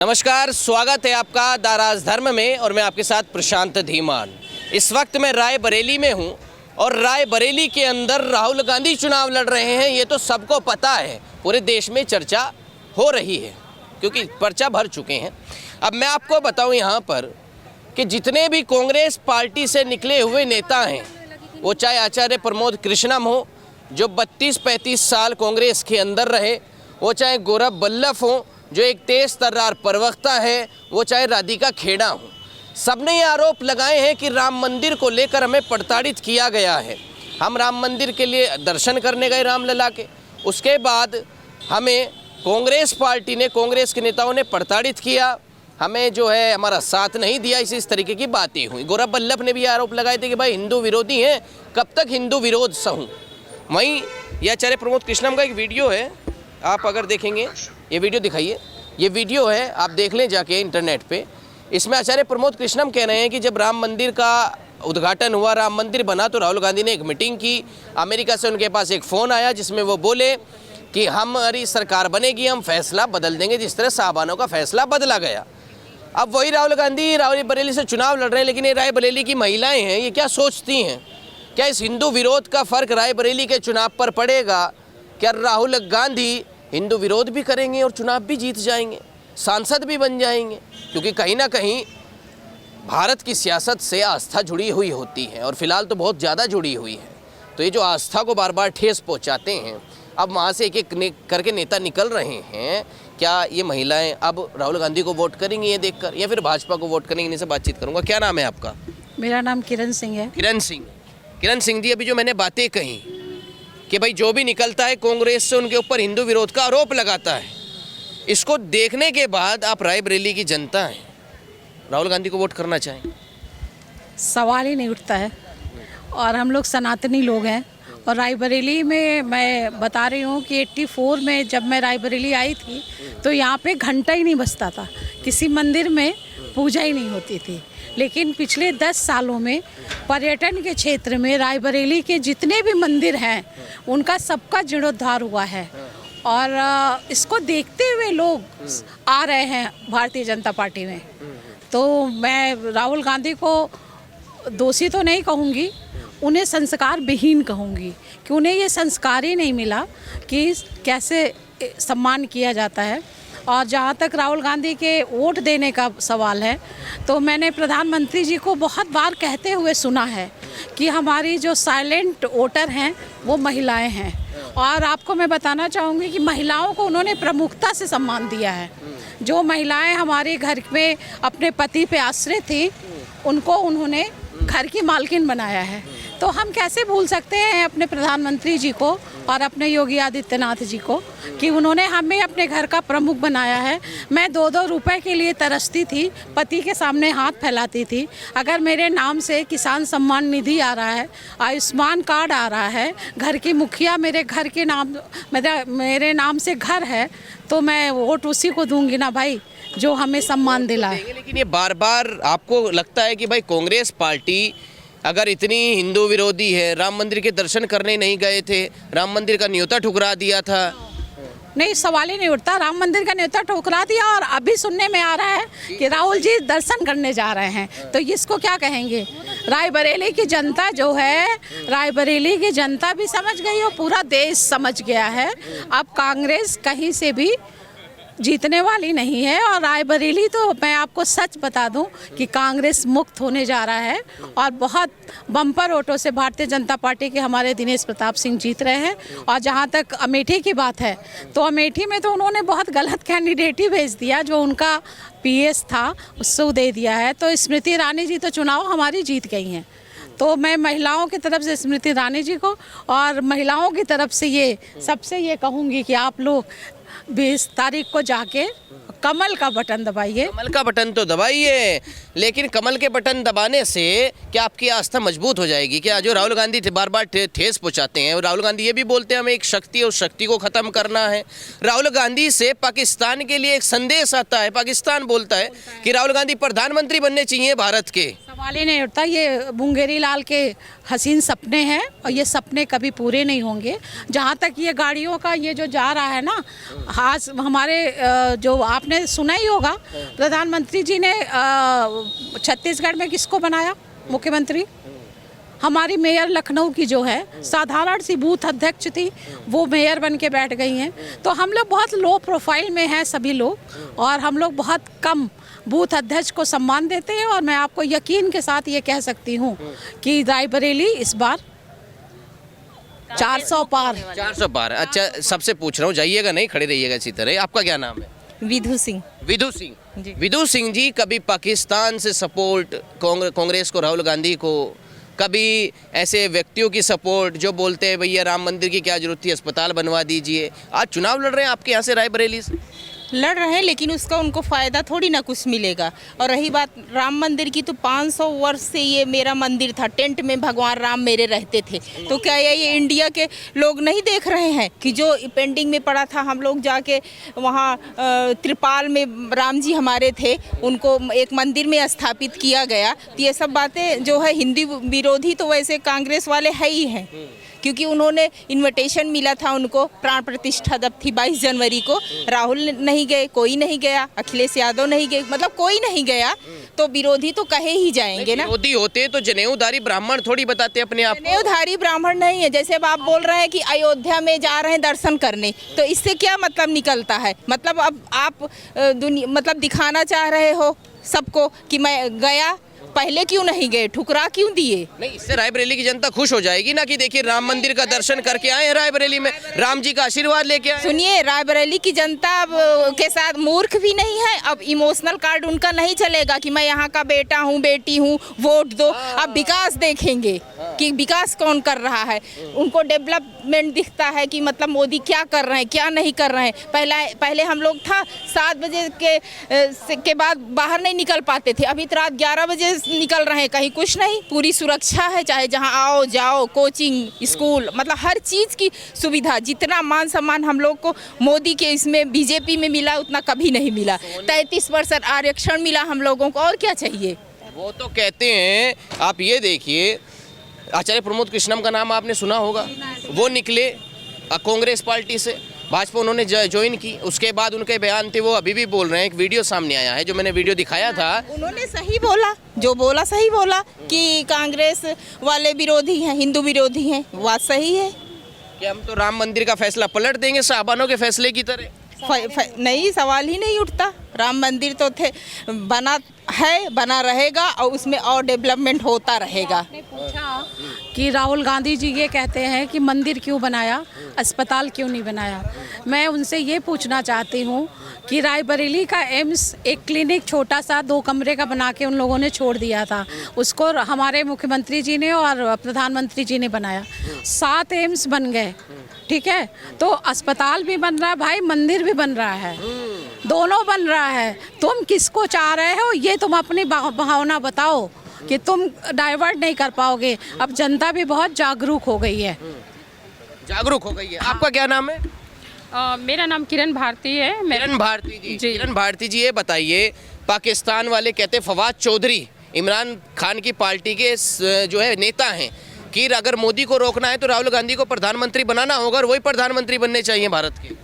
नमस्कार, स्वागत है आपका दाराज धर्म में और मैं आपके साथ प्रशांत धीमान। इस वक्त मैं रायबरेली में हूं और रायबरेली के अंदर राहुल गांधी चुनाव लड़ रहे हैं। ये तो सबको पता है, पूरे देश में चर्चा हो रही है क्योंकि पर्चा भर चुके हैं। अब मैं आपको बताऊं यहाँ पर कि जितने भी कांग्रेस पार्टी से निकले हुए नेता हैं, वो चाहे आचार्य प्रमोद कृष्णम हो जो 32-35 साल कांग्रेस के अंदर रहे, वो चाहे गौरव वल्लभ हो जो एक तेज तर्रार प्रवक्ता है, वो चाहे राधिका खेड़ा हो, सबने ये आरोप लगाए हैं कि राम मंदिर को लेकर हमें प्रताड़ित किया गया है। हम राम मंदिर के लिए दर्शन करने गए रामलला के, उसके बाद हमें कांग्रेस पार्टी ने, कांग्रेस के नेताओं ने प्रताड़ित किया, हमें जो है हमारा साथ नहीं दिया। इस तरीके की बातें हुई। गौरव वल्लभ ने भी आरोप लगाए थे कि भाई हिंदू विरोधी हैं, कब तक हिंदू विरोध सहूँ। वहीं यह आचार्य प्रमोद कृष्णम का एक वीडियो है, आप अगर देखेंगे, ये वीडियो दिखाइए, ये वीडियो है, आप देख लें जाके इंटरनेट पे। इसमें आचार्य प्रमोद कृष्णम कह रहे हैं कि जब राम मंदिर का उद्घाटन हुआ, राम मंदिर बना, तो राहुल गांधी ने एक मीटिंग की। अमेरिका से उनके पास एक फ़ोन आया जिसमें वो बोले कि हमारी सरकार बनेगी, हम फैसला बदल देंगे, जिस तरह साहबानों का फैसला बदला गया। अब वही राहुल गांधी रायबरेली से चुनाव लड़ रहे हैं, लेकिन ये रायबरेली की महिलाएँ हैं, ये क्या सोचती हैं? क्या इस हिंदू विरोध का फ़र्क रायबरेली के चुनाव पर पड़ेगा? क्या राहुल गांधी हिंदू विरोध भी करेंगे और चुनाव भी जीत जाएंगे, सांसद भी बन जाएंगे? क्योंकि कहीं ना कहीं भारत की सियासत से आस्था जुड़ी हुई होती है और फिलहाल तो बहुत ज़्यादा जुड़ी हुई है। तो ये जो आस्था को बार बार ठेस पहुंचाते हैं, अब वहाँ से एक एक करके नेता निकल रहे हैं। क्या ये महिलाएं अब राहुल गांधी को वोट करेंगी ये देखकर, या फिर भाजपा को वोट करेंगी? इनसे बातचीत करूँगा। क्या नाम है आपका? मेरा नाम किरण सिंह है। किरण सिंह जी, अभी जो मैंने बातें कही कि भाई जो भी निकलता है कांग्रेस से उनके ऊपर हिंदू विरोध का आरोप लगाता है, इसको देखने के बाद आप रायबरेली की जनता हैं, राहुल गांधी को वोट करना चाहेंगे? सवाल ही नहीं उठता है। और हम लोग सनातनी लोग हैं और रायबरेली में मैं बता रही हूँ कि 84 में जब मैं रायबरेली आई थी तो यहाँ पे घंटा ही नहीं बजता था, किसी मंदिर में पूजा ही नहीं होती थी। लेकिन पिछले 10 सालों में पर्यटन के क्षेत्र में रायबरेली के जितने भी मंदिर हैं उनका सबका जीर्णोद्धार हुआ है और इसको देखते हुए लोग आ रहे हैं भारतीय जनता पार्टी में। तो मैं राहुल गांधी को दोषी तो नहीं कहूँगी, उन्हें संस्कार विहीन कहूँगी कि उन्हें ये संस्कार ही नहीं मिला कि कैसे सम्मान किया जाता है। और जहाँ तक राहुल गांधी के वोट देने का सवाल है, तो मैंने प्रधानमंत्री जी को बहुत बार कहते हुए सुना है कि हमारी जो साइलेंट वोटर हैं वो महिलाएं हैं। और आपको मैं बताना चाहूँगी कि महिलाओं को उन्होंने प्रमुखता से सम्मान दिया है। जो महिलाएं हमारे घर में अपने पति पे आश्रित थी, उनको उन्होंने घर की मालकिन बनाया है। तो हम कैसे भूल सकते हैं अपने प्रधानमंत्री जी को और अपने योगी आदित्यनाथ जी को कि उन्होंने हमें अपने घर का प्रमुख बनाया है। मैं 2-2 रुपए के लिए तरसती थी, पति के सामने हाथ फैलाती थी। अगर मेरे नाम से किसान सम्मान निधि आ रहा है, आयुष्मान कार्ड आ रहा है, घर की मुखिया मेरे घर के नाम, मेरे नाम से घर है, तो मैं वोट उसी को दूंगी ना भाई जो हमें सम्मान दिलाए। लेकिन ये बार बार आपको लगता है कि भाई कांग्रेस पार्टी अगर इतनी हिंदू विरोधी है, राम मंदिर के दर्शन करने नहीं गए थे, राम मंदिर का न्योता ठुकरा दिया था? नहीं, सवाल ही नहीं उठता। राम मंदिर का न्योता ठुकरा दिया और अभी सुनने में आ रहा है कि राहुल जी दर्शन करने जा रहे हैं, तो इसको क्या कहेंगे? रायबरेली की जनता जो है, रायबरेली की जनता भी समझ गई और पूरा देश समझ गया है। अब कांग्रेस कहीं से भी जीतने वाली नहीं है और रायबरेली तो मैं आपको सच बता दूं कि कांग्रेस मुक्त होने जा रहा है और बहुत बम्पर वोटों से भारतीय जनता पार्टी के हमारे दिनेश प्रताप सिंह जीत रहे हैं। और जहां तक अमेठी की बात है, तो अमेठी में तो उन्होंने बहुत गलत कैंडिडेट ही भेज दिया, जो उनका पीएस था उससे दे दिया है। तो स्मृति ईरानी जी तो चुनाव हमारी जीत गई हैं। तो मैं महिलाओं की तरफ से स्मृति ईरानी जी को और महिलाओं की तरफ से ये सबसे ये कहूँगी कि आप लोग 20 तारीख को जाके कमल का बटन दबाइए। कमल का बटन तो दबाइए, लेकिन कमल के बटन दबाने से क्या आपकी आस्था मजबूत हो जाएगी? क्या जो राहुल गांधी बार बार ठेस पहुंचाते हैं, और राहुल गांधी ये भी बोलते हैं हमें एक शक्ति और शक्ति को ख़त्म करना है। राहुल गांधी से पाकिस्तान के लिए एक संदेश आता है, पाकिस्तान बोलता है कि राहुल गांधी प्रधानमंत्री बनने चाहिए भारत के। सवाल ही नहीं उठता। ये मुंगेरी लाल के हसीन सपने हैं और ये सपने कभी पूरे नहीं होंगे। जहाँ तक ये गाड़ियों का ये जो जा रहा है ना, आज हमारे जो आपने सुना ही होगा, प्रधानमंत्री जी ने छत्तीसगढ़ में किसको बनाया मुख्यमंत्री? हमारी मेयर लखनऊ की जो है साधारण सी बूथ अध्यक्ष थी, वो मेयर बन के बैठ गई हैं। तो हम लोग बहुत लो प्रोफाइल में हैं सभी लोग, और हम लोग बहुत कम बूथ अध्यक्ष को सम्मान देते हैं। और मैं आपको यकीन के साथ ये कह सकती हूँ कि रायबरेली इस बार 400 पार। 400 पार। अच्छा, सबसे पूछ रहा हूँ, जाइएगा नहीं, खड़े रहिएगा इसी तरह। आपका क्या नाम है? विधु सिंह। विधु सिंह जी। विधु सिंह जी, कभी पाकिस्तान से सपोर्ट कांग्रेस को, राहुल गांधी को, कभी ऐसे व्यक्तियों की सपोर्ट जो बोलते हैं भैया राम मंदिर की क्या जरूरत थी, अस्पताल बनवा दीजिए। आज चुनाव लड़ रहे हैं आपके यहाँ से रायबरेली से, लड़ रहे हैं, लेकिन उसका उनको फ़ायदा थोड़ी ना कुछ मिलेगा। और रही बात राम मंदिर की, तो 500 वर्ष से ये मेरा मंदिर था, टेंट में भगवान राम मेरे रहते थे। तो क्या ये इंडिया के लोग नहीं देख रहे हैं कि जो पेंडिंग में पड़ा था, हम लोग जाके वहाँ त्रिपाल में राम जी हमारे थे, उनको एक मंदिर में स्थापित किया गया। तो ये सब बातें जो है हिंदू विरोधी तो वैसे कांग्रेस वाले है ही हैं, क्योंकि उन्होंने इनविटेशन मिला था उनको, प्राण प्रतिष्ठा जब थी 22 जनवरी को, राहुल नहीं गए, कोई नहीं गया, अखिलेश यादव नहीं गए, मतलब कोई नहीं गया। तो विरोधी तो कहे ही जाएंगे ना। विरोधी होते तो जनेऊधारी ब्राह्मण थोड़ी बताते अपने आप को। जनेऊधारी ब्राह्मण नहीं है। जैसे अब आप बोल रहे हैं कि अयोध्या में जा रहे हैं दर्शन करने, तो इससे क्या मतलब निकलता है? मतलब अब आप मतलब दिखाना चाह रहे हो सबको कि मैं गया, पहले क्यों नहीं गए, ठुकरा क्यों दिए? नहीं, इससे रायबरेली की जनता खुश हो जाएगी ना कि देखिए राम मंदिर का दर्शन करके आए हैं रायबरेली में, राम जी का आशीर्वाद लेके आए। सुनिए, रायबरेली की जनता अब के साथ मूर्ख भी नहीं है। अब इमोशनल कार्ड उनका नहीं चलेगा कि मैं यहाँ का बेटा हूँ, बेटी हूँ, वोट दो। अब विकास देखेंगे कि विकास कौन कर रहा है। उनको डेवलपमेंट दिखता है कि मतलब मोदी क्या कर रहे हैं, क्या नहीं कर रहे हैं। पहले हम लोग था 7 बजे के बाद बाहर नहीं निकल पाते थे, अभी तो रात 11 बजे निकल रहे हैं, कहीं कुछ नहीं, पूरी सुरक्षा है, चाहे जहां आओ जाओ, कोचिंग, स्कूल, मतलब हर चीज़ की सुविधा। जितना मान सम्मान हम लोग को मोदी के इसमें बीजेपी में मिला, उतना कभी नहीं मिला। 33% आरक्षण मिला हम लोगों को, और क्या चाहिए? वो तो कहते हैं, आप ये देखिए, आचार्य प्रमोद कृष्णम का नाम आपने सुना होगा, वो निकले कांग्रेस पार्टी से, भाजपा उन्होंने ज्वाइन की, उसके बाद उनके बयान थे, वो अभी भी बोल रहे हैं। एक वीडियो सामने आया है, जो मैंने वीडियो दिखाया था, उन्होंने सही बोला, जो बोला सही बोला कि कांग्रेस वाले विरोधी हैं, हिंदू विरोधी हैं, बात सही है कि हम तो राम मंदिर का फैसला पलट देंगे साहबानों के फैसले की तरह। नहीं, सवाल ही नहीं उठता। राम मंदिर तो थे, बना है, बना रहेगा, और उसमें और डेवलपमेंट होता रहेगा। आपने पूछा कि राहुल गांधी जी ये कहते हैं कि मंदिर क्यों बनाया, अस्पताल क्यों नहीं बनाया। मैं उनसे ये पूछना चाहती हूँ कि रायबरेली का एम्स एक क्लिनिक छोटा सा 2 कमरे का बना के उन लोगों ने छोड़ दिया था, उसको हमारे मुख्यमंत्री जी ने और प्रधानमंत्री जी ने बनाया। 7 एम्स बन गए, ठीक है। तो अस्पताल भी बन रहा है भाई, मंदिर भी बन रहा है, दोनों बन रहा है। तुम किसको चाह रहे हो, ये तुम अपनी भावना बताओ कि तुम डाइवर्ट नहीं कर पाओगे। अब जनता भी बहुत जागरूक हो गई है, जागरूक हो गई है। आपका क्या नाम है? मेरा नाम किरण भारती है। किरण भारती जी। जी। किरण भारती जी, ये बताइए, पाकिस्तान वाले कहते फवाद चौधरी इमरान खान की पार्टी के जो है नेता हैं कि अगर मोदी को रोकना है तो राहुल गांधी को प्रधानमंत्री बनाना होगा और वही प्रधानमंत्री बनने चाहिए भारत के।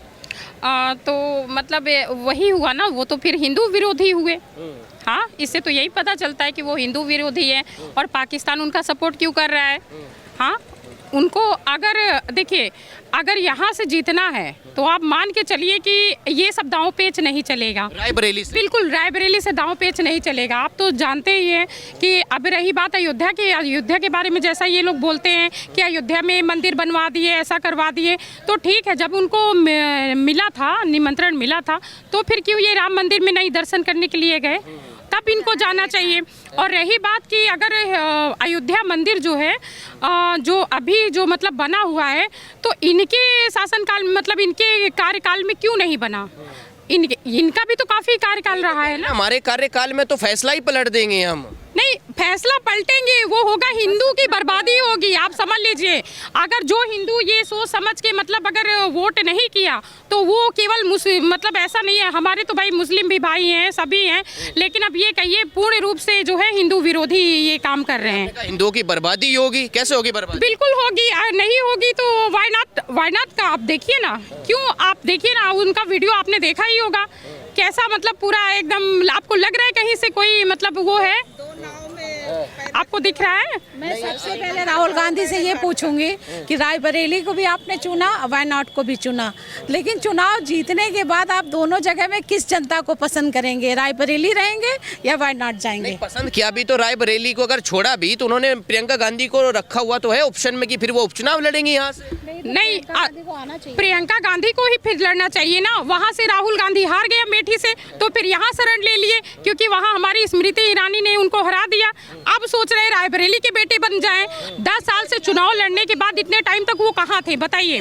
तो मतलब वही हुआ ना, वो तो फिर हिंदू विरोधी हुए। हाँ, इससे तो यही पता चलता है कि वो हिंदू विरोधी है और पाकिस्तान उनका सपोर्ट क्यों कर रहा है। हाँ, उनको अगर देखिए, अगर यहाँ से जीतना है तो आप मान के चलिए कि ये सब दांव पेच नहीं चलेगा रायबरेली से। बिल्कुल रायबरेली से दांव पेच नहीं चलेगा। आप तो जानते ही हैं कि अब रही बात अयोध्या की, अयोध्या के बारे में जैसा ये लोग बोलते हैं कि अयोध्या में मंदिर बनवा दिए, ऐसा करवा दिए, तो ठीक है, जब उनको मिला था, निमंत्रण मिला था, तो फिर क्यों ये राम मंदिर में नहीं दर्शन करने के लिए गए? तब इनको जाना चाहिए। और रही बात कि अगर अयोध्या मंदिर जो है, जो अभी जो मतलब बना हुआ है, तो इनके शासनकाल मतलब इनके कार्यकाल में क्यों नहीं बना? इनका भी तो काफ़ी कार्यकाल रहा है ना। हमारे कार्यकाल में तो फैसला ही पलट देंगे हम। नहीं, फैसला पलटेंगे, वो होगा हिंदू की बर्बादी होगी। आप समझ लीजिए, अगर जो हिंदू ये सोच समझ के मतलब अगर वोट नहीं किया तो वो केवल मतलब ऐसा नहीं है, हमारे तो भाई मुस्लिम भी भाई हैं, सभी हैं, लेकिन अब ये कहिए पूर्ण रूप से जो है हिंदू विरोधी ये काम कर रहे हैं। हिंदुओं की बर्बादी होगी, कैसे होगी बर्बादी? बिल्कुल होगी, नहीं होगी तो वाई नॉट का आप देखिए ना, क्यों आप देखिए ना, उनका वीडियो आपने देखा ही होगा, कैसा मतलब पूरा एकदम आपको लग रहा है कहीं से कोई मतलब वो है, आपको दिख रहा है? मैं सबसे पहले राहुल गांधी से ये पूछूंगी कि रायबरेली को भी आपने चुना, वायनाड को भी चुना, लेकिन चुनाव जीतने के बाद आप दोनों जगह में किस जनता को पसंद करेंगे? रायबरेली रहेंगे या वायनाड जाएंगे? नहीं, पसंद किया भी तो रायबरेली को, अगर छोड़ा भी तो उन्होंने प्रियंका गांधी को रखा हुआ तो है ऑप्शन में कि फिर वो उपचुनाव लड़ेंगी यहाँ से। नहीं, प्रियंका गांधी को ही फिर लड़ना चाहिए ना, वहाँ से राहुल गांधी हार गए अमेठी से, तो फिर यहाँ शरण ले लिए क्योंकि वहाँ हमारी स्मृति ईरानी ने उनको हरा दिया। अब सोच रहे रायबरेली के बेटे बन जाएं। 10 साल से चुनाव लड़ने के बाद इतने टाइम तक वो कहाँ थे बताइए?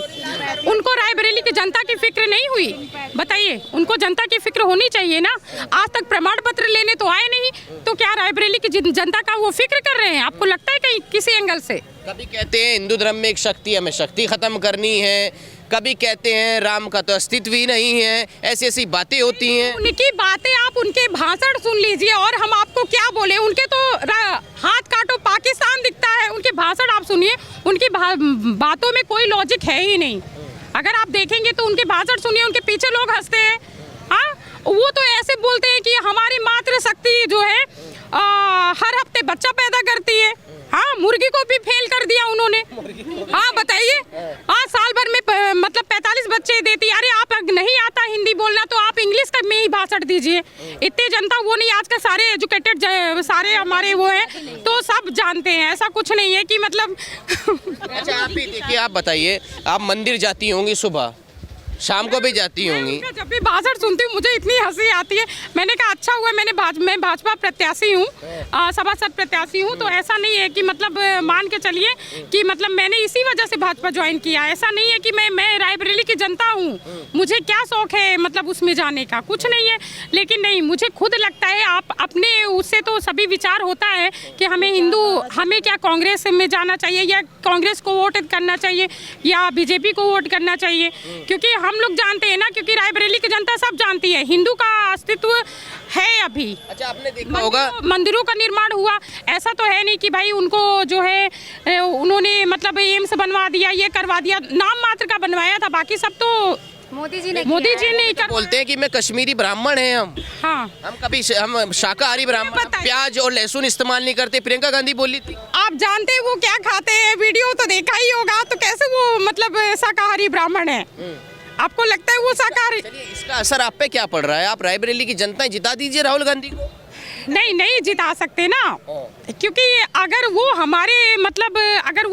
उनको रायबरेली की जनता की फिक्र नहीं हुई? बताइए, उनको जनता की फिक्र होनी चाहिए ना। आज तक प्रमाण पत्र लेने तो आए नहीं, तो क्या रायबरेली की जनता का वो फिक्र कर रहे हैं? आपको लगता है कहीं किसी एंगल से? कभी कहते हैं हिंदू धर्म में एक शक्ति, हमें शक्ति खत्म करनी है, कभी कहते हैं राम का तो अस्तित्व ही नहीं है, ऐसी ऐसी बातें होती हैं। उनकी बातें आप उनके भाषण सुन लीजिए और हम आपको क्या बोले, उनके तो हाथ काटो पाकिस्तान दिखता है, उनके भाषण आप सुनिए, उनकी बातों में कोई लॉजिक है ही नहीं। अगर आप देखेंगे तो उनके भाषण सुनिए, उनके पीछे लोग हंसते हैं। हाँ, वो तो ऐसे बोलते हैं कि हमारी मातृशक्ति जो है हर हफ्ते बच्चा पैदा करती है। हाँ, मुर्गी को भी फेल कर दिया उन्होंने। हाँ बताइए, हाँ साल भर में मतलब 45 बच्चे देती। अरे आप नहीं आता हिंदी बोलना तो आप इंग्लिश का में ही भाषण दीजिए। इतनी जनता वो नहीं, आज का सारे एजुकेटेड सारे हमारे वो हैं तो सब जानते हैं, ऐसा कुछ नहीं है कि मतलब। अच्छा आप ही देखिए, आप बताइए, आप मंदिर जाती होंगी, सुबह शाम को भी जाती होंगी। जब भी भाषण सुनती हूँ मुझे इतनी हंसी आती है। मैंने कहा अच्छा हुआ मैं भाजपा प्रत्याशी हूँ, सभासद प्रत्याशी हूँ, तो ऐसा नहीं है कि मतलब मान के चलिए कि मतलब मैंने इसी वजह से भाजपा ज्वाइन किया। ऐसा नहीं है कि मैं रायबरेली की जनता हूँ, मुझे क्या शौक है मतलब उसमें जाने का, कुछ नहीं है। लेकिन नहीं, मुझे खुद लगता है आप अपने उससे तो सभी विचार होता है कि हमें क्या कांग्रेस में जाना चाहिए या कांग्रेस को वोट करना चाहिए या बीजेपी को वोट करना चाहिए, क्योंकि हम लोग जानते हैं ना, क्योंकि रायबरेली की जनता सब जानती है हिंदू का अस्तित्व है अभी। अच्छा आपने देखा होगा मंदिरों का निर्माण हुआ, ऐसा तो है नहीं कि भाई उनको जो है उन्होंने मतलब एम्स बनवा दिया, ये करवा दिया, नाम मात्र का बनवाया था, बाकी सब तो मोदी जी ने कर। बोलते हैं कि मैं कश्मीरी ब्राह्मण हैं हम। हाँ, हम शाकाहारी ब्राह्मण, प्याज और लहसुन इस्तेमाल नहीं करते। प्रियंका गांधी बोली थी। आप जानते हैं वो क्या खाते हैं, वीडियो तो देखा ही होगा, तो कैसे वो मतलब शाकाहारी ब्राह्मण है? आपको लगता है वो शाकाहारी? इसका असर आप पे क्या पड़ रहा है? आप रायबरेली की जनता जिता दीजिए राहुल गांधी को। नहीं जिता सकते ना, क्योंकि अगर वो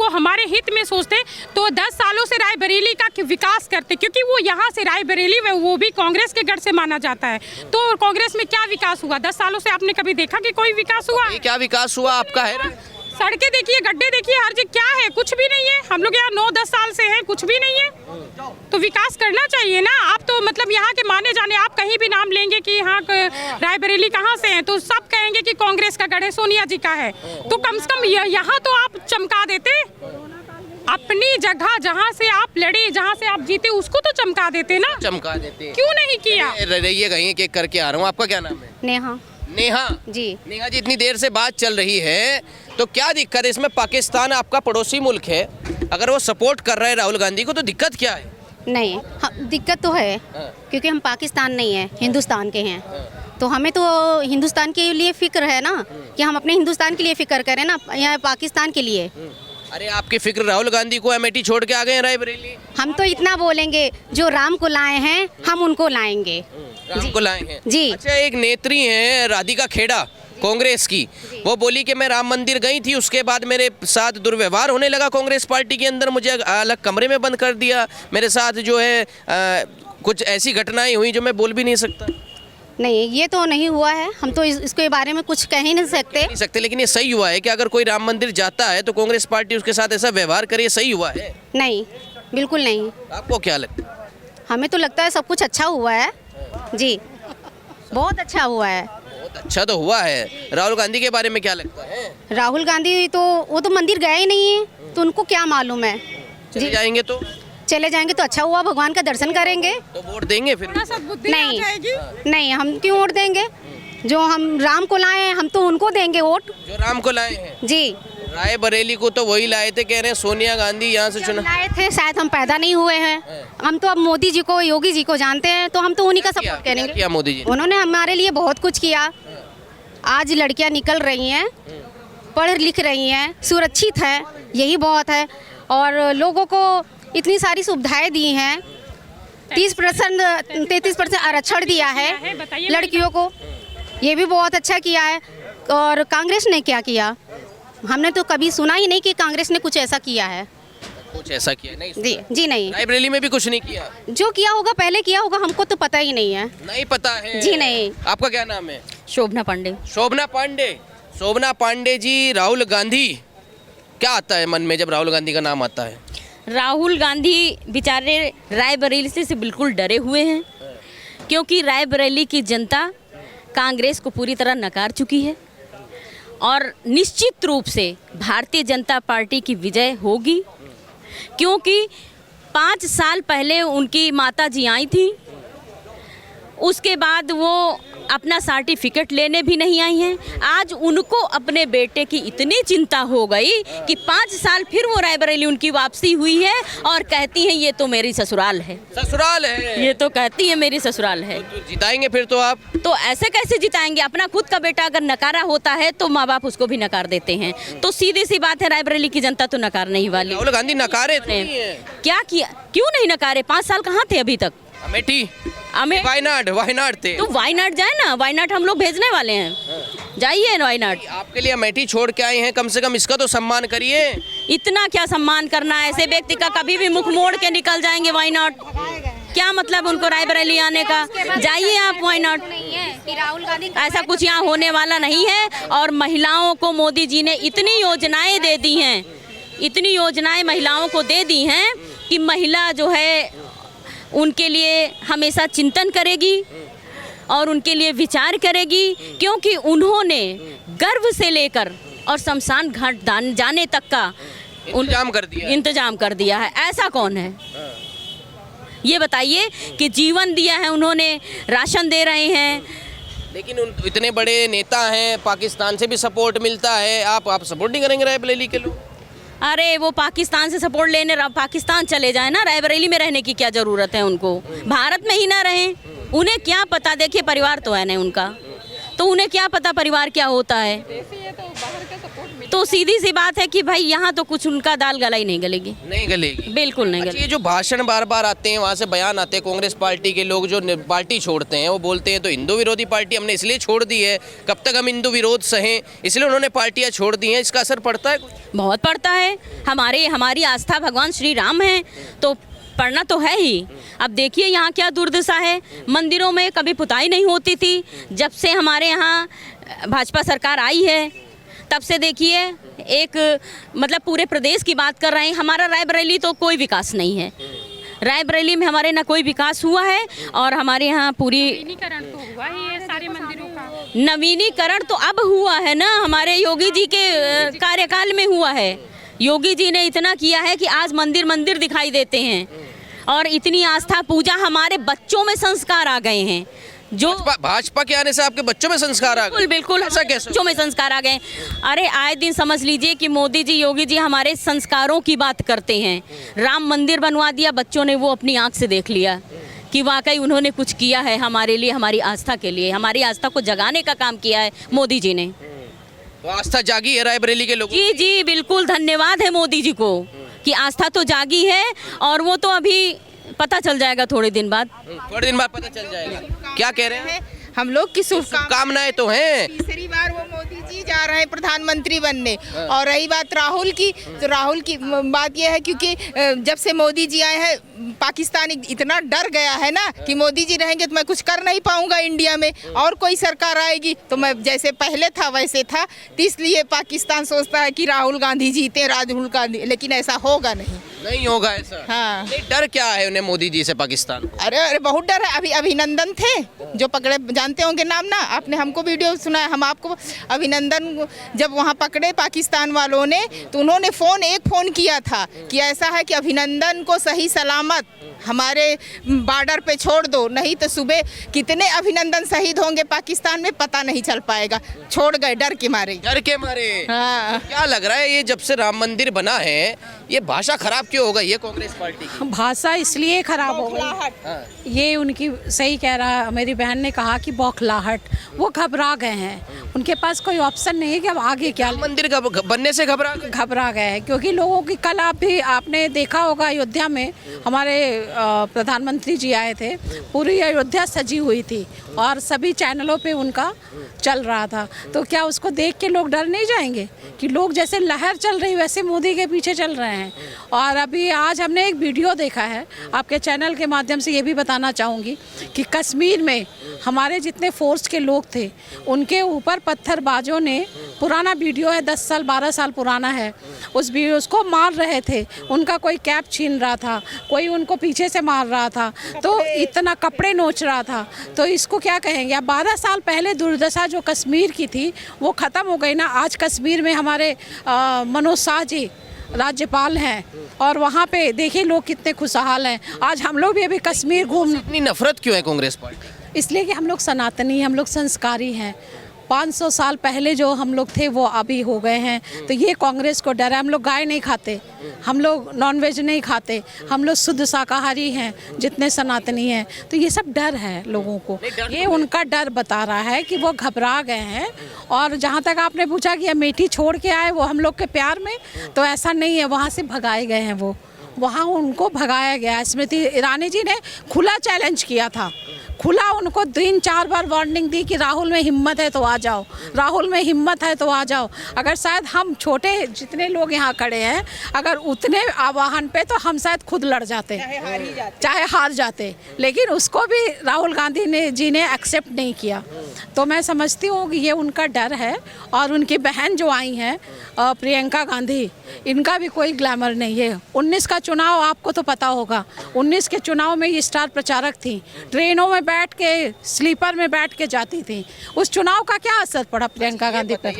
हमारे हित में सोचते तो 10 सालों से रायबरेली का विकास करते, क्योंकि वो यहाँ से रायबरेली में वो भी कांग्रेस के गढ़ से माना जाता है। तो कांग्रेस में क्या विकास हुआ 10 सालों से? आपने कभी देखा कि कोई विकास हुआ? क्या विकास हुआ आपका है? सड़कें देखिए, गड्ढे देखिए, हर जगह क्या है? कुछ भी नहीं है। हम लोग यहाँ 9-10 साल से हैं, कुछ भी नहीं है। तो विकास करना चाहिए ना। आप तो मतलब यहाँ के माने जाने, आप कहीं भी नाम लेंगे कि हाँ रायबरेली कहाँ से है तो सब कहेंगे कि कांग्रेस का गढ़ है, सोनिया जी का है। तो कम से कम यहाँ तो आप चमका देते, अपनी जगह जहाँ से आप लड़े, जहाँ से आप जीते, उसको तो चमका देते ना। चमका देते, क्यों नहीं किया? रहिए कहीं एक एक करके आ रहा हूँ। आपका क्या नाम है? नेहा जी। नेहा जी, इतनी देर से बात चल रही है तो क्या दिक्कत है इसमें? पाकिस्तान आपका पड़ोसी मुल्क है, अगर वो सपोर्ट कर रहा है राहुल गांधी को तो दिक्कत क्या है? नहीं, दिक्कत तो है क्योंकि हम पाकिस्तान नहीं है, हिंदुस्तान के हैं। तो हमें तो हिंदुस्तान के लिए फिक्र है ना, कि हम अपने हिंदुस्तान के लिए फिक्र करें ना, यहाँ पाकिस्तान के लिए। अरे आपकी फिक्र राहुल गांधी को अमेठी छोड़ के आ गए हैं रायबरेली। हम तो इतना बोलेंगे, जो राम को लाए हैं हम उनको लाएंगे। राम को लाए हैं जी। अच्छा, एक नेत्री हैं राधिका खेड़ा कांग्रेस की, वो बोली कि मैं राम मंदिर गई थी, उसके बाद मेरे साथ दुर्व्यवहार होने लगा कांग्रेस पार्टी के अंदर, मुझे अलग कमरे में बंद कर दिया, मेरे साथ जो है कुछ ऐसी घटनाएं हुई जो मैं बोल भी नहीं सकता। नहीं, ये तो नहीं हुआ है, हम तो इसके बारे में कुछ कह ही नहीं सकते। लेकिन ये सही हुआ है कि अगर कोई राम मंदिर जाता है तो कांग्रेस पार्टी उसके साथ ऐसा व्यवहार करे, सही हुआ है? नहीं, बिल्कुल नहीं। आपको क्या लगता है? हमें तो लगता है सब कुछ अच्छा हुआ है जी, बहुत अच्छा हुआ है। बहुत अच्छा तो हुआ है। राहुल गांधी के बारे में क्या लगता है? राहुल गांधी तो वो तो मंदिर गए ही नहीं है, तो उनको क्या मालूम है। चले जाएंगे तो चले जाएंगे तो अच्छा हुआ, भगवान का दर्शन करेंगे। तो वोट देंगे फिर? नहीं नहीं, हम क्यों वोट देंगे? जो हम राम को लाए हैं हम तो उनको देंगे वोट। जो राम को लाए हैं जी, रायबरेली को तो वही लाए थे, कह रहे हैं सोनिया गांधी यहाँ से चुना। लाए थे, शायद हम पैदा नहीं हुए हैं। हम तो अब मोदी जी को, योगी जी को जानते हैं, तो हम तो उन्हीं का सपोर्ट करेंगे। क्या मोदी जी? उन्होंने हमारे लिए बहुत कुछ किया। आज लड़कियां निकल रही हैं, पढ़ लिख रही हैं, सुरक्षित है, यही बहुत है। और लोगों को इतनी सारी सुविधाएं दी हैं। 33% आरक्षण दिया है लड़कियों को, ये भी बहुत अच्छा किया है। और कांग्रेस ने क्या किया? हमने तो कभी सुना ही नहीं कि कांग्रेस ने कुछ ऐसा किया है। कुछ ऐसा किया नहीं? जी नहीं, रायबरेली में भी कुछ नहीं किया। जो किया होगा पहले किया होगा, हमको तो पता ही नहीं है। नहीं पता है? जी नहीं। आपका क्या नाम है? शोभना पांडे। शोभना पांडे। शोभना पांडे जी, राहुल गांधी, क्या आता है मन में जब राहुल गांधी का नाम आता है? राहुल गांधी बेचारे रायबरेली से बिल्कुल डरे हुए हैं, क्योंकि रायबरेली की जनता कांग्रेस को पूरी तरह नकार चुकी है और निश्चित रूप से भारतीय जनता पार्टी की विजय होगी। क्योंकि 5 साल पहले उनकी माता जी आई थी, उसके बाद वो अपना सर्टिफिकेट लेने भी नहीं आई हैं। आज उनको अपने बेटे की इतनी चिंता हो गई कि 5 साल फिर वो रायबरेली उनकी वापसी हुई है और कहती हैं ये तो मेरी ससुराल है। ससुराल है? ये तो कहती है मेरी ससुराल है। तो जिताएंगे फिर तो आप? तो ऐसे कैसे जिताएंगे? अपना खुद का बेटा अगर नकारा होता है तो माँ बाप उसको भी नकार देते हैं। तो सीधी सी बात है, रायबरेली की जनता तो नकारने ही वाली। राहुल गांधी नकारे थे? क्या किया? क्यों नहीं नकारे? 5 साल कहाँ थे अभी तक? अमेठी, वायनाड थे। तो वायनाड जाए ना, वायनाड हम लोग भेजने वाले हैं, जाइए वायनाड। आपके लिए अमेठी छोड़ के आए हैं, कम से कम इसका तो सम्मान करिए। इतना क्या सम्मान करना है? ऐसे व्यक्ति का कभी भी मुख मोड़ के निकल जाएंगे वायनाड। क्या मतलब उनको रायबरेली आने का? जाइए आप वायनाड। ऐसा कुछ यहाँ होने वाला नहीं है। और महिलाओं को मोदी जी ने इतनी योजनाएं दे दी हैं, इतनी योजनाएं महिलाओं को दे दी हैं कि महिला जो है उनके लिए हमेशा चिंतन करेगी और उनके लिए विचार करेगी, क्योंकि उन्होंने गर्भ से लेकर और शमशान घाट जाने तक का इंतजाम कर दिया है। ऐसा कौन है ये बताइए कि जीवन दिया है उन्होंने, राशन दे रहे हैं। लेकिन इतने बड़े नेता हैं, पाकिस्तान से भी सपोर्ट मिलता है, आप सपोर्ट नहीं करेंगे रायबरेली के लोग? अरे वो पाकिस्तान से सपोर्ट लेने पाकिस्तान चले जाए ना, रायबरेली में रहने की क्या ज़रूरत है उनको? भारत में ही ना रहें? उन्हें क्या पता? देखिए परिवार तो है नहीं उनका, तो उन्हें क्या पता परिवार क्या होता है? तो सीधी सी बात है कि भाई यहाँ तो कुछ उनका दाल गला ही नहीं गलेगी। नहीं गलेगी? बिल्कुल नहीं अच्छा, गलेगी। ये जो भाषण बार बार आते हैं, वहाँ से बयान आते हैं, कांग्रेस पार्टी के लोग जो पार्टी छोड़ते हैं वो बोलते हैं तो हिंदू विरोधी पार्टी हमने इसलिए छोड़ दी है, कब तक हम हिंदू विरोध सहें, इसलिए उन्होंने पार्टियाँ छोड़ दी हैं। इसका असर पड़ता है? बहुत पड़ता है। हमारी आस्था भगवान श्री राम है, तो पढ़ना तो है ही। अब देखिए यहाँ क्या दुर्दशा है, मंदिरों में कभी पुताई नहीं होती थी। जब से हमारे यहाँ भाजपा सरकार आई है तब से देखिए एक मतलब पूरे प्रदेश की बात कर रहे हैं, हमारा रायबरेली तो कोई विकास नहीं है। रायबरेली में हमारे ना कोई विकास हुआ है और हमारे यहाँ पूरी नवीनीकरण तो हुआ ही है सारे मंदिरों का। नवीनीकरण तो अब हुआ है ना, हमारे योगी जी के कार्यकाल में हुआ है। योगी जी ने इतना किया है कि आज मंदिर मंदिर दिखाई देते हैं और इतनी आस्था पूजा, हमारे बच्चों में संस्कार आ गए हैं। जो भाजपा के आने से आपके बच्चों में संस्कार आ गए? बिल्कुल ऐसा कैसे? बच्चों में संस्कार आ गए। अरे आए दिन समझ लीजिए कि मोदी जी, योगी जी हमारे संस्कारों की बात करते हैं। राम मंदिर बनवा दिया, बच्चों ने वो अपनी आंख से देख लिया कि वाकई उन्होंने कुछ किया है हमारे लिए, हमारी आस्था के लिए। हमारी आस्था को जगाने का काम किया है मोदी जी ने। तो आस्था जागी है रायबरेली के लोगों? जी जी बिल्कुल, धन्यवाद है मोदी जी को कि आस्था तो जागी है। और वो तो अभी पता चल जाएगा थोड़े दिन बाद। थोड़े दिन बाद पता चल जाएगा। क्या कह रहे हैं? हम लोग की शुभकामनाएं तो हैं। तीसरी बार वो मोदी जी जा रहे हैं प्रधानमंत्री बनने। और रही बात राहुल की, तो राहुल की बात ये है क्योंकि जब से मोदी जी आए हैं पाकिस्तान इतना डर गया है ना कि मोदी जी रहेंगे तो मैं कुछ कर नहीं पाऊंगा इंडिया में, और कोई सरकार आएगी तो मैं जैसे पहले था वैसे था। तो इसलिए पाकिस्तान सोचता है कि राहुल गांधी जीते, राहुल गांधी, लेकिन ऐसा होगा नहीं। नहीं होगा ऐसा। हाँ। नहीं, डर क्या है उन्हें मोदी जी से पाकिस्तान? अरे अरे बहुत डर है। अभी अभिनंदन थे जो पकड़े, जानते होंगे नाम ना, आपने हमको वीडियो सुना है, हम आपको। अभिनंदन जब वहाँ पकड़े पाकिस्तान वालों ने, तो उन्होंने एक फ़ोन किया था कि ऐसा है कि अभिनंदन को सही सलामत हमारे बॉर्डर पे छोड़ दो, नहीं तो सुबह कितने अभिनंदन शहीद होंगे पाकिस्तान में पता नहीं चल पाएगा। छोड़ गए डर के मारे। डर के मारे। हाँ। क्या लग रहा है ये जब से राम मंदिर बना है, ये भाषा खराब क्यों हो गई है कांग्रेस पार्टी की? भाषा इसलिए खराब हो गई, ये उनकी, सही कह रहा मेरी बहन ने कहा कि बौखलाहट, वो घबरा गए हैं, उनके पास कोई ऑप्शन नहीं है कि अब आगे क्या। राम मंदिर बनने से घबरा गए हैं क्योंकि लोगों की, कल आप भी आपने देखा होगा अयोध्या में हमारे प्रधानमंत्री जी आए थे, पूरी अयोध्या सजी हुई थी और सभी चैनलों पे उनका चल रहा था। तो क्या उसको देख के लोग डर नहीं जाएंगे कि लोग जैसे लहर चल रही वैसे मोदी के पीछे चल रहे हैं? और अभी आज हमने एक वीडियो देखा है, आपके चैनल के माध्यम से ये भी बताना चाहूँगी कि कश्मीर में हमारे जितने फोर्स के लोग थे उनके ऊपर पत्थरबाजों ने, पुराना वीडियो है 10 साल 12 साल पुराना है, उस वीडियो उसको मार रहे थे, उनका कोई कैप छीन रहा था, कोई उनको पीछे से मार रहा था, तो इतना कपड़े नोच रहा था। तो इसको क्या कहेंगे? अब 12 साल पहले दुर्दशा जो कश्मीर की थी वो ख़त्म हो गई ना। आज कश्मीर में हमारे मनोज शाह जी राज्यपाल हैं और वहाँ पे देखिए लोग कितने खुशहाल हैं। आज हम लोग भी अभी कश्मीर घूम, इतनी नफरत क्यों है कांग्रेस पार्टी? इसलिए कि हम लोग सनातनी, हम लोग संस्कारी हैं। 500 साल पहले जो हम लोग थे वो अभी हो गए हैं, तो ये कांग्रेस को डर है। हम लोग गाय नहीं खाते, हम लोग नॉनवेज नहीं खाते, हम लोग शुद्ध शाकाहारी हैं जितने सनातनी हैं। तो ये सब डर है लोगों को, ये उनका डर बता रहा है कि वो घबरा गए हैं। और जहाँ तक आपने पूछा कि अमेठी छोड़ के आए वो हम लोग के प्यार में, तो ऐसा नहीं है, वहाँ से भगाए गए हैं वो, वहाँ उनको भगाया गया। स्मृति ईरानी जी ने खुला चैलेंज किया था, खुला उनको 3-4 बार वार्निंग दी कि राहुल में हिम्मत है तो आ जाओ, राहुल में हिम्मत है तो आ जाओ। अगर शायद हम छोटे जितने लोग यहाँ खड़े हैं, अगर उतने आवाहन पे तो हम शायद खुद लड़ जाते, चाहे हार जाते, लेकिन उसको भी राहुल गांधी जी ने एक्सेप्ट नहीं किया। तो मैं समझती हूँ कि ये उनका डर है। और उनकी बहन जो आई हैं प्रियंका गांधी, इनका भी कोई ग्लैमर नहीं है। 19 का चुनाव आपको तो पता होगा, 19 के चुनाव में ये स्टार प्रचारक थी, ट्रेनों में बैठ के, स्लीपर में बैठ के जाती थी। उस चुनाव का क्या असर पड़ा प्रियंका गांधी पर?